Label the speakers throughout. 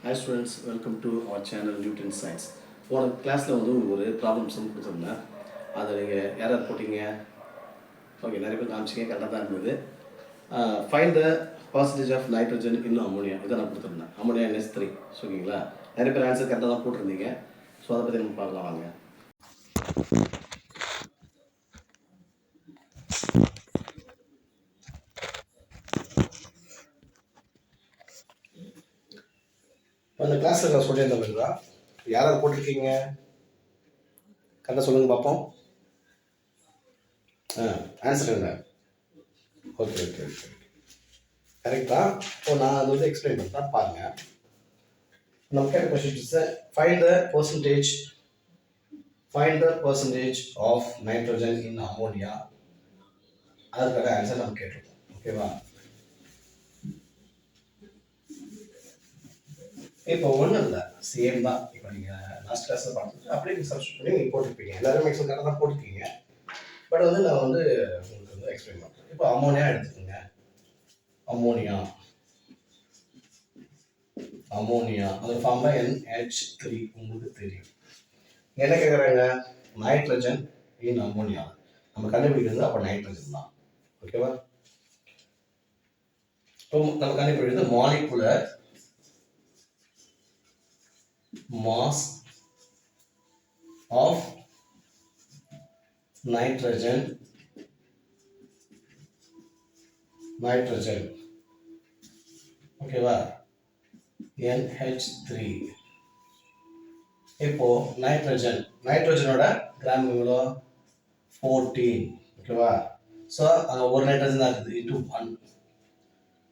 Speaker 1: Hi students, welcome to our channel Newton Science. போன கிளாஸில் வந்து உங்களுக்கு ஒரு ப்ராப்ளம் சம் கொடுத்துருந்தேன். அதை நீங்கள் யாராவது போட்டிங்க? ஓகே, நிறைய பேர் காமிச்சிங்க, கரெக்டாக தான் இருந்தது. Find the percentage of nitrogen in ammonia, இதை நான் கொடுத்துருந்தேன். அமோனியா NH3, ஓகேங்களா? நிறைய பேர் ஆன்சர் கரெக்டாக தான் போட்டிருந்தீங்க. ஸோ அதை பற்றி நம்ம பார்க்கலாம் வாங்க. அந்த கிளாஸில் நான் சொல்லியிருந்த மாதிரி தான் யாராவது போட்டிருக்கீங்க? கரெக்டாக சொல்லுங்கள் பார்ப்போம். ஆன்சர் என்ன? ஓகே ஓகே ஓகே கரெக்டா? இப்போ நான் அது வந்து எக்ஸ்பிளைன் பண்ணுறேன் பாருங்கள். நம்ம கேட்ட question find the percentage of nitrogen in ammonia. அதுக்காக ஆன்சர் நம்ம கேட்டிருக்கோம். ஓகேவா? இப்போ ஒன்றும் இல்லை, சேம் தான். இப்போ நீங்கள் லாஸ்ட் கிளாஸில் பார்த்துட்டு அப்படியே நீங்கள் சப்ஸ்டியூட் பண்ணி நீங்கள் போட்டிருப்பீங்க. எல்லாரும் மேக்ஸிமம் கரெக்டாக தான் போட்டிருக்கீங்க. பட் வந்து நான் வந்து உங்களுக்கு வந்து எக்ஸ்பிளைன் பண்ணுறேன். இப்போ அமோனியா எடுத்துக்கோங்க. அமோனியா அது ஃபார்ம்ல NH3 உங்களுக்கு தெரியும். என்ன கேட்குறாங்க? Nitrogen in ammonia. நம்ம கண்டுபிடிக்கிறது அப்போ நைட்ரஜன் தான். ஓகேவா? இப்போ நம்ம கண்டுபிடிக்கிறது மாலிகுலர் மாஸ் ஆஃப் நைட்ரஜன் ஓகேவா? NH3. இப்போ நைட்ரஜனோட கிராம் எவ்வளோ? 14. ஓகேவா? ஸோ அங்கே ஒரு நைட்ரஜன் தான் இருக்குது, இன்டூ 1.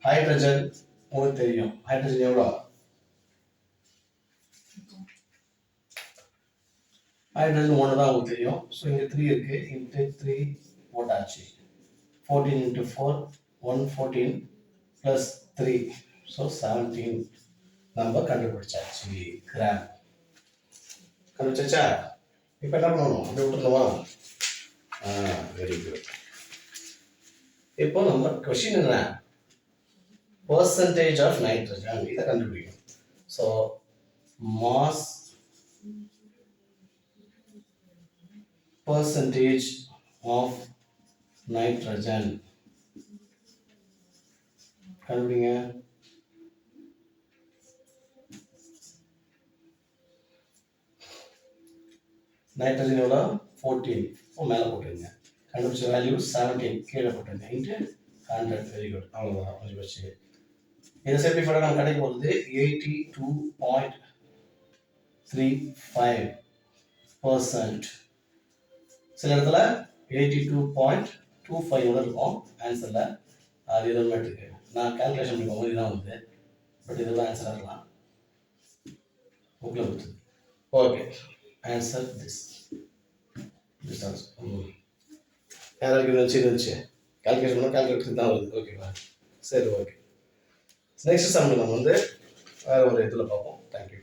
Speaker 1: ஹைட்ரஜன் உங்களுக்கு தெரியும், ஹைட்ரஜன் எவ்வளோ? ஹைட்ரஜன் 1 தான் உங்களுக்கு தெரியும். ஸோ இங்கே 3 இருக்கு, இன்ட்டு 3 போட்டாச்சு. 14 இன்ட்டு 4 114 ப்ளஸ் 3, ஸோ 17 நம்ம கண்டுபிடிச்சாச்சு கிராம். கண்டுபிடிச்சா இப்போ என்ன பண்ணணும்? அப்படி விட்டுருந்தோமா? Very good. இப்போ நம்ம கொஸ்டின் என்ன? பர்சன்டேஜ் ஆஃப் நைட்ரஜன், இதை கண்டுபிடிக்கணும். So mass percentage of nitrogen கண்டுபிடிங்க. நைட்ரஜன் எவ்வளோ? 14. மேலே போட்டுருங்க. கண்டுபிடிச்ச வேல்யூ 17 கீழே போட்டுருங்க. இன்ட்டு 100. Very good. அவ்வளோதான் முடிஞ்சு போச்சு. இதை சிம்பிளிஃபைடாக நம்ம கிடைக்க போகிறது 82.35%. சில இடத்துல 82.25 இருக்கும் ஆன்சரில். அது எதுவுமே இருக்கு. நான் கால்குலேஷன் பண்ணி போகும்போது இதுதான் வந்து, பட் இதெல்லாம் ஆன்சராக இருக்கலாம். புக்கில் கொடுத்து ஓகே ஆன்சர் திஸ் யாராருக்கு இருந்துச்சு கால்குலேஷன் பண்ணால் கால்குலேட்டர் தான் வருது. ஓகேவா? சரி, ஓகே. நெக்ஸ்ட் சம்மில் நம்ம வந்து வேறு ஒரு இதில் பார்ப்போம். தேங்க்யூ.